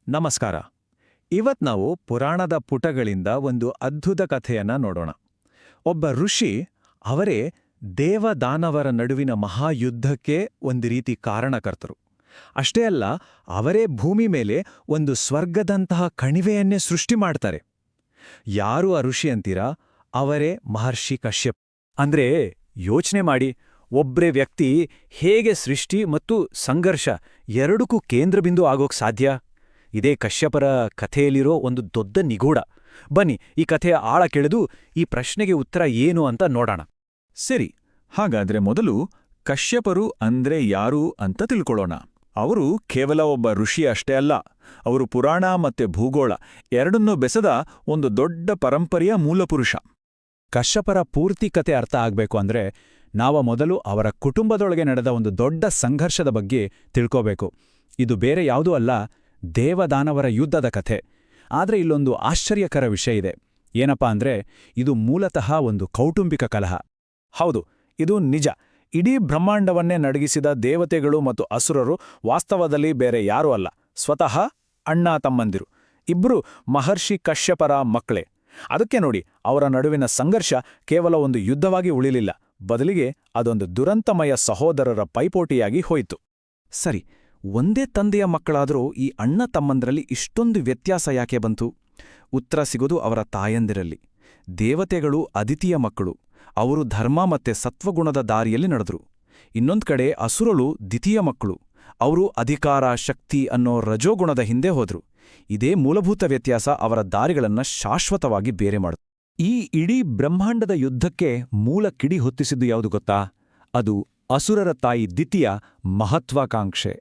ನಮಸ್ಕಾರ. ಇವತ್ ನಾವು ಪುರಾಣದ ಪುಟಗಳಿಂದ ಒಂದು ಅದ್ಭುತ ಕಥೆಯನ್ನ ನೋಡೋಣ. ಒಬ್ಬ ಋಷಿ ಅವರೇ ದೇವದಾನವರ ನಡುವಿನ ಮಹಾಯುದ್ಧಕ್ಕೆ ಒಂದು ರೀತಿ ಕಾರಣಕರ್ತರು. ಅಷ್ಟೇ ಅಲ್ಲ, ಅವರೇ ಭೂಮಿ ಮೇಲೆ ಒಂದು ಸ್ವರ್ಗದಂತಹ ಕಣಿವೆಯನ್ನೇ ಸೃಷ್ಟಿ ಮಾಡ್ತಾರೆ. ಯಾರು ಆ ಋಷಿ ಅಂತೀರಾ? ಅವರೇ ಮಹರ್ಷಿ ಕಶ್ಯಪ್. ಅಂದ್ರೆ ಯೋಚನೆ ಮಾಡಿ, ಒಬ್ರೇ ವ್ಯಕ್ತಿ ಹೇಗೆ ಸೃಷ್ಟಿ ಮತ್ತು ಸಂಘರ್ಷ ಎರಡಕ್ಕೂ ಕೇಂದ್ರಬಿಂದು ಆಗೋಕ್ ಸಾಧ್ಯ? ಇದೇ ಕಶ್ಯಪರ ಕಥೆಯಲ್ಲಿರೋ ಒಂದು ದೊಡ್ಡ ನಿಗೂಢ. ಬನ್ನಿ, ಈ ಕಥೆಯ ಆಳ ಕೆಳೆದು ಈ ಪ್ರಶ್ನೆಗೆ ಉತ್ತರ ಏನು ಅಂತ ನೋಡೋಣ. ಸರಿ, ಹಾಗಾದ್ರೆ ಮೊದಲು ಕಶ್ಯಪರು ಅಂದ್ರೆ ಯಾರು ಅಂತ ತಿಳ್ಕೊಳ್ಳೋಣ. ಅವರು ಕೇವಲ ಒಬ್ಬ ಋಷಿ ಅಷ್ಟೇ ಅಲ್ಲ, ಅವರು ಪುರಾಣ ಮತ್ತೆ ಭೂಗೋಳ ಎರಡನ್ನೂ ಬೆಸೆದ ಒಂದು ದೊಡ್ಡ ಪರಂಪರೆಯ ಮೂಲಪುರುಷ. ಕಶ್ಯಪರ ಪೂರ್ತಿ ಕತೆ ಅರ್ಥ ಆಗ್ಬೇಕು ಅಂದ್ರೆ ನಾವು ಮೊದಲು ಅವರ ಕುಟುಂಬದೊಳಗೆ ನಡೆದ ಒಂದು ದೊಡ್ಡ ಸಂಘರ್ಷದ ಬಗ್ಗೆ ತಿಳ್ಕೋಬೇಕು. ಇದು ಬೇರೆ ಯಾವುದೂ ಅಲ್ಲ, ದೇವದಾನವರ ಯುದ್ಧದ ಕಥೆ. ಆದ್ರೆ ಇಲ್ಲೊಂದು ಆಶ್ಚರ್ಯಕರ ವಿಷಯ ಇದೆ. ಏನಪ್ಪಾ ಅಂದ್ರೆ ಇದು ಮೂಲತಃ ಒಂದು ಕೌಟುಂಬಿಕ ಕಲಹ. ಹೌದು, ಇದು ನಿಜ. ಇಡೀ ಬ್ರಹ್ಮಾಂಡವನ್ನೇ ನಡಗಿಸಿದ ದೇವತೆಗಳು ಮತ್ತು ಅಸುರರು ವಾಸ್ತವದಲ್ಲಿ ಬೇರೆ ಯಾರೂ ಅಲ್ಲ, ಸ್ವತಃ ಅಣ್ಣ ತಮ್ಮಂದಿರು. ಇಬ್ರು ಮಹರ್ಷಿ ಕಶ್ಯಪರ ಮಕ್ಕಳೇ. ಅದಕ್ಕೆ ನೋಡಿ, ಅವರ ನಡುವಿನ ಸಂಘರ್ಷ ಕೇವಲ ಒಂದು ಯುದ್ಧವಾಗಿ ಉಳಿಲಿಲ್ಲ, ಬದಲಿಗೆ ಅದೊಂದು ದುರಂತಮಯ ಸಹೋದರರ ಪೈಪೋಟಿಯಾಗಿ ಹೋಯಿತು. ಸರಿ, ಒಂದೇ ತಂದೆಯ ಮಕ್ಕಳಾದರೂ ಈ ಅಣ್ಣ ತಮ್ಮಂದರಲ್ಲಿ ಇಷ್ಟೊಂದು ವ್ಯತ್ಯಾಸ ಯಾಕೆ ಬಂತು? ಉತ್ತರ ಸಿಗೋದು ಅವರ ತಾಯಂದಿರಲ್ಲಿ. ದೇವತೆಗಳು ಅದಿತಿಯ ಮಕ್ಕಳು, ಅವರು ಧರ್ಮ ಮತ್ತೆ ಸತ್ವಗುಣದ ದಾರಿಯಲ್ಲಿ ನಡೆದ್ರು. ಇನ್ನೊಂದು ಕಡೆ ಅಸುರಳು ದ್ವಿತೀಯ ಮಕ್ಕಳು, ಅವರು ಅಧಿಕಾರ ಶಕ್ತಿ ಅನ್ನೋ ರಜೋಗುಣದ ಹಿಂದೆ ಹೋದ್ರು. ಇದೇ ಮೂಲಭೂತ ವ್ಯತ್ಯಾಸ ಅವರ ದಾರಿಗಳನ್ನ ಶಾಶ್ವತವಾಗಿ ಬೇರೆ ಮಾಡಿತು. ಈ ಇಡೀ ಬ್ರಹ್ಮಾಂಡದ ಯುದ್ಧಕ್ಕೆ ಮೂಲ ಕಿಡಿ ಹೊತ್ತಿಸಿದ್ದು ಯಾವುದು ಗೊತ್ತಾ? ಅದು ಅಸುರರ ತಾಯಿ ದಿತಿಯ ಮಹತ್ವಾಕಾಂಕ್ಷೆ.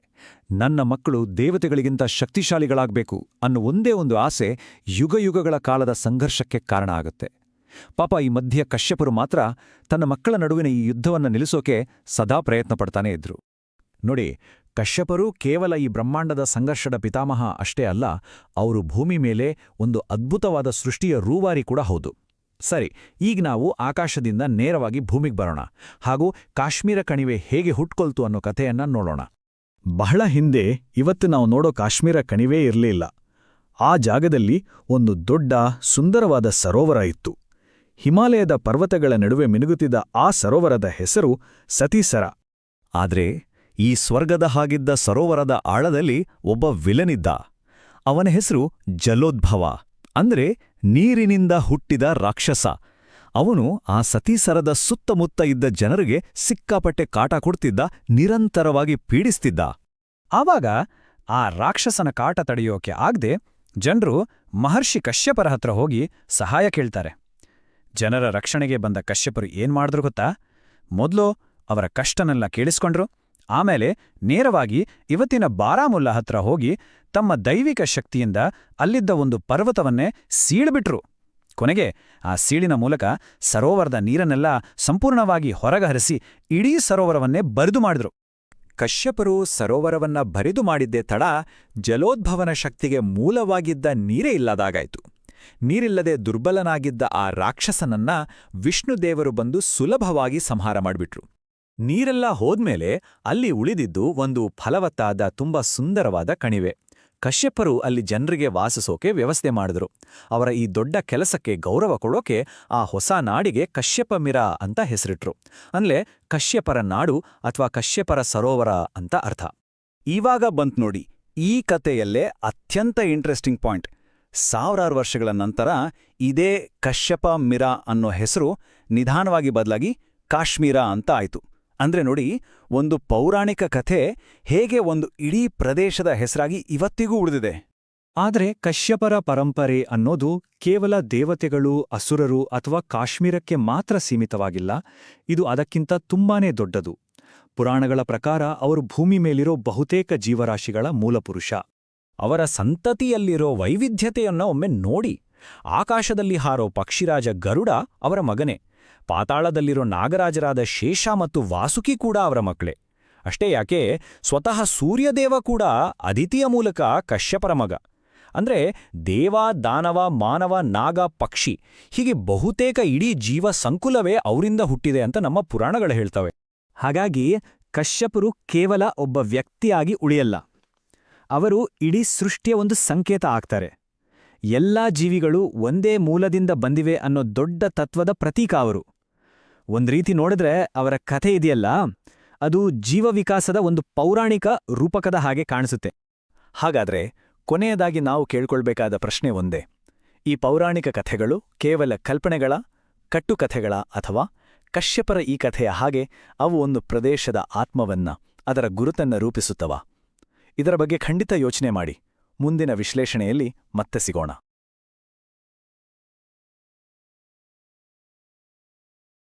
ನನ್ನ ಮಕ್ಕಳು ದೇವತೆಗಳಿಗಿಂತ ಶಕ್ತಿಶಾಲಿಗಳಾಗಬೇಕು ಅನ್ನೋ ಒಂದೇ ಒಂದು ಆಸೆ ಯುಗಯುಗಗಳ ಕಾಲದ ಸಂಘರ್ಷಕ್ಕೆ ಕಾರಣ ಆಗುತ್ತೆ. ಪಾಪ ಈ ಮಧ್ಯ ಕಶ್ಯಪರು ಮಾತ್ರ ತನ್ನ ಮಕ್ಕಳ ನಡುವಿನ ಈ ಯುದ್ಧವನ್ನು ನಿಲ್ಲಿಸೋಕೆ ಸದಾ ಪ್ರಯತ್ನ ಪಡ್ತಾನೇ ಇದ್ರು. ನೋಡಿ, ಕಶ್ಯಪರು ಕೇವಲ ಈ ಬ್ರಹ್ಮಾಂಡದ ಸಂಘರ್ಷದ ಪಿತಾಮಹ ಅಷ್ಟೇ ಅಲ್ಲ, ಅವರು ಭೂಮಿ ಮೇಲೆ ಒಂದು ಅದ್ಭುತವಾದ ಸೃಷ್ಟಿಯ ರೂವಾರಿ ಕೂಡ ಹೌದು. ಸರಿ, ಈಗ ನಾವು ಆಕಾಶದಿಂದ ನೇರವಾಗಿ ಭೂಮಿಗೆ ಬರೋಣ, ಹಾಗೂ ಕಾಶ್ಮೀರ ಕಣಿವೆ ಹೇಗೆ ಹುಟ್ಕೊಳ್ತು ಅನ್ನೋ ಕಥೆಯನ್ನ ನೋಡೋಣ. ಬಹಳ ಹಿಂದೆ ಇವತ್ತು ನಾವು ನೋಡೋ ಕಾಶ್ಮೀರ ಕಣಿವೆ ಇರಲಿಲ್ಲ. ಆ ಜಾಗದಲ್ಲಿ ಒಂದು ದೊಡ್ಡ ಸುಂದರವಾದ ಸರೋವರ ಇತ್ತು. ಹಿಮಾಲಯದ ಪರ್ವತಗಳ ನಡುವೆ ಮಿನುಗುತ್ತಿದ್ದ ಆ ಸರೋವರದ ಹೆಸರು ಸತೀಸರ. ಆದ್ರೆ ಈ ಸ್ವರ್ಗದ ಹಾಗಿದ್ದ ಸರೋವರದ ಆಳದಲ್ಲಿ ಒಬ್ಬ ವಿಲನಿದ್ದ. ಅವನ ಹೆಸರು ಜಲೋದ್ಭವ, ಅಂದ್ರೆ ನೀರಿನಿಂದ ಹುಟ್ಟಿದ ರಾಕ್ಷಸ. ಅವನು ಆ ಸತೀಸರದ ಸುತ್ತಮುತ್ತ ಇದ್ದ ಜನರಿಗೆ ಸಿಕ್ಕಾಪಟ್ಟೆ ಕಾಟ ಕೊಡ್ತಿದ್ದ, ನಿರಂತರವಾಗಿ ಪೀಡಿಸ್ತಿದ್ದ. ಆವಾಗ ಆ ರಾಕ್ಷಸನ ಕಾಟ ತಡೆಯೋಕೆ ಆಗದೆ ಜನರು ಮಹರ್ಷಿ ಕಶ್ಯಪರ ಹತ್ರ ಹೋಗಿ ಸಹಾಯ ಕೇಳ್ತಾರೆ. ಜನರ ರಕ್ಷಣೆಗೆ ಬಂದ ಕಶ್ಯಪರು ಏನ್ಮಾಡಿದ್ರು ಗೊತ್ತಾ? ಮೊದಲು ಅವರ ಕಷ್ಟನೆಲ್ಲ ಕೇಳಿಸ್ಕೊಂಡ್ರು. ಆಮೇಲೆ ನೇರವಾಗಿ ಇವತ್ತಿನ ಬಾರಾಮುಲ್ಲಾ ಹತ್ರ ಹೋಗಿ ತಮ್ಮ ದೈವಿಕ ಶಕ್ತಿಯಿಂದ ಅಲ್ಲಿದ್ದ ಒಂದು ಪರ್ವತವನ್ನೇ ಸೀಳ್ಬಿಟ್ರು. ಕೊನೆಗೆ ಆ ಸೀಳಿನ ಮೂಲಕ ಸರೋವರದ ನೀರನ್ನೆಲ್ಲ ಸಂಪೂರ್ಣವಾಗಿ ಹೊರಗಹರಿಸಿ ಇಡೀ ಸರೋವರವನ್ನೇ ಬರಿದು ಮಾಡಿದ್ರು. ಕಶ್ಯಪರು ಸರೋವರವನ್ನ ಬರಿದು ಮಾಡಿದ್ದೇ ತಡ, ಜಲೋದ್ಭವನ ಶಕ್ತಿಗೆ ಮೂಲವಾಗಿದ್ದ ನೀರೇ ಇಲ್ಲದಾಗಾಯ್ತು. ನೀರಿಲ್ಲದೆ ದುರ್ಬಲನಾಗಿದ್ದ ಆ ರಾಕ್ಷಸನನ್ನ ವಿಷ್ಣುದೇವರು ಬಂದು ಸುಲಭವಾಗಿ ಸಂಹಾರ ಮಾಡಿಬಿಟ್ರು. ನೀರೆಲ್ಲ ಹೋದ್ಮೇಲೆ ಅಲ್ಲಿ ಉಳಿದಿದ್ದು ಒಂದು ಫಲವತ್ತಾದ ತುಂಬಾ ಸುಂದರವಾದ ಕಣಿವೆ. ಕಶ್ಯಪರು ಅಲ್ಲಿ ಜನರಿಗೆ ವಾಸಿಸೋಕೆ ವ್ಯವಸ್ಥೆ ಮಾಡಿದ್ರು. ಅವರ ಈ ದೊಡ್ಡ ಕೆಲಸಕ್ಕೆ ಗೌರವ ಕೊಡೋಕೆ ಆ ಹೊಸ ನಾಡಿಗೆ ಕಶ್ಯಪಮಿರ ಅಂತ ಹೆಸರಿಟ್ರು. ಅಂದ್ರೆ ಕಶ್ಯಪರ ನಾಡು ಅಥವಾ ಕಶ್ಯಪರ ಸರೋವರ ಅಂತ ಅರ್ಥ. ಇವಾಗ ಬಂತ್ ನೋಡಿ ಈ ಕಥೆಯಲ್ಲೇ ಅತ್ಯಂತ ಇಂಟ್ರೆಸ್ಟಿಂಗ್ ಪಾಯಿಂಟ್. ಸಾವಿರಾರು ವರ್ಷಗಳ ನಂತರ ಇದೇ ಕಶ್ಯಪ ಮಿರ ಅನ್ನೋ ಹೆಸರು ನಿಧಾನವಾಗಿ ಬದಲಾಗಿ ಕಾಶ್ಮೀರ ಅಂತ ಆಯ್ತು. ಅಂದ್ರೆ ನೋಡಿ, ಒಂದು ಪೌರಾಣಿಕ ಕಥೆ ಹೇಗೆ ಒಂದು ಇಡೀ ಪ್ರದೇಶದ ಹೆಸರಾಗಿ ಇವತ್ತಿಗೂ ಉಳಿದಿದೆ. ಆದ್ರೆ ಕಶ್ಯಪರ ಪರಂಪರೆ ಅನ್ನೋದು ಕೇವಲ ದೇವತೆಗಳು, ಅಸುರರು ಅಥವಾ ಕಾಶ್ಮೀರಕ್ಕೆ ಮಾತ್ರ ಸೀಮಿತವಾಗಿಲ್ಲ. ಇದು ಅದಕ್ಕಿಂತ ತುಂಬಾನೇ ದೊಡ್ಡದು. ಪುರಾಣಗಳ ಪ್ರಕಾರ ಅವರು ಭೂಮಿ ಮೇಲಿರೋ ಬಹುತೇಕ ಜೀವರಾಶಿಗಳ ಮೂಲಪುರುಷ. ಅವರ ಸಂತತಿಯಲ್ಲಿರೋ ವೈವಿಧ್ಯತೆಯನ್ನ ಒಮ್ಮೆ ನೋಡಿ. ಆಕಾಶದಲ್ಲಿ ಹಾರೋ ಪಕ್ಷಿರಾಜ ಗರುಡ ಅವರ ಮಗನೇ. ಪಾತಾಳದಲ್ಲಿರೋ ನಾಗರಾಜರಾದ ಶೇಷ ಮತ್ತು ವಾಸುಕಿ ಕೂಡ ಅವರ ಮಕ್ಕಳೇ. ಅಷ್ಟೇ ಯಾಕೆ, ಸ್ವತಃ ಸೂರ್ಯದೇವ ಕೂಡ ಅದಿತಿಯ ಮೂಲಕ ಕಶ್ಯಪರ ಮಗ. ಅಂದ್ರೆ ದೇವ, ದಾನವ, ಮಾನವ, ನಾಗ, ಪಕ್ಷಿ ಹೀಗೆ ಬಹುತೇಕ ಇಡೀ ಜೀವ ಸಂಕುಲವೇ ಅವರಿಂದ ಹುಟ್ಟಿದೆ ಅಂತ ನಮ್ಮ ಪುರಾಣಗಳು ಹೇಳ್ತವೆ. ಹಾಗಾಗಿ ಕಶ್ಯಪರು ಕೇವಲ ಒಬ್ಬ ವ್ಯಕ್ತಿಯಾಗಿ ಉಳಿಯಲ್ಲ, ಅವರು ಇಡೀ ಸೃಷ್ಟಿಯ ಒಂದು ಸಂಕೇತ ಆಗ್ತಾರೆ. ಎಲ್ಲಾ ಜೀವಿಗಳು ಒಂದೇ ಮೂಲದಿಂದ ಬಂದಿವೆ ಅನ್ನೋ ದೊಡ್ಡ ತತ್ವದ ಪ್ರತೀಕ ಅವರು. ಒಂದ್ರೀತಿ ನೋಡಿದ್ರೆ ಅವರ ಕಥೆ ಇದೆಯಲ್ಲ, ಅದು ಜೀವವಿಕಾಸದ ಒಂದು ಪೌರಾಣಿಕ ರೂಪಕದ ಹಾಗೆ ಕಾಣಿಸುತ್ತೆ. ಹಾಗಾದ್ರೆ ಕೊನೆಯದಾಗಿ ನಾವು ಕೇಳ್ಕೊಳ್ಬೇಕಾದ ಪ್ರಶ್ನೆ ಒಂದೇ: ಈ ಪೌರಾಣಿಕ ಕಥೆಗಳು ಕೇವಲ ಕಲ್ಪನೆಗಳ, ಕಟ್ಟುಕಥೆಗಳ ಅಥವಾ ಕಶ್ಯಪರ ಈ ಕಥೆಯ ಹಾಗೆ ಅವು ಒಂದು ಪ್ರದೇಶದ ಆತ್ಮವನ್ನ, ಅದರ ಗುರುತನ್ನ ರೂಪಿಸುತ್ತವಾ? ಇದರ ಬಗ್ಗೆ ಖಂಡಿತ ಯೋಚನೆ ಮಾಡಿ. ಮುಂದಿನ ವಿಶ್ಲೇಷಣೆಯಲ್ಲಿ ಮತ್ತೆ ಸಿಗೋಣ.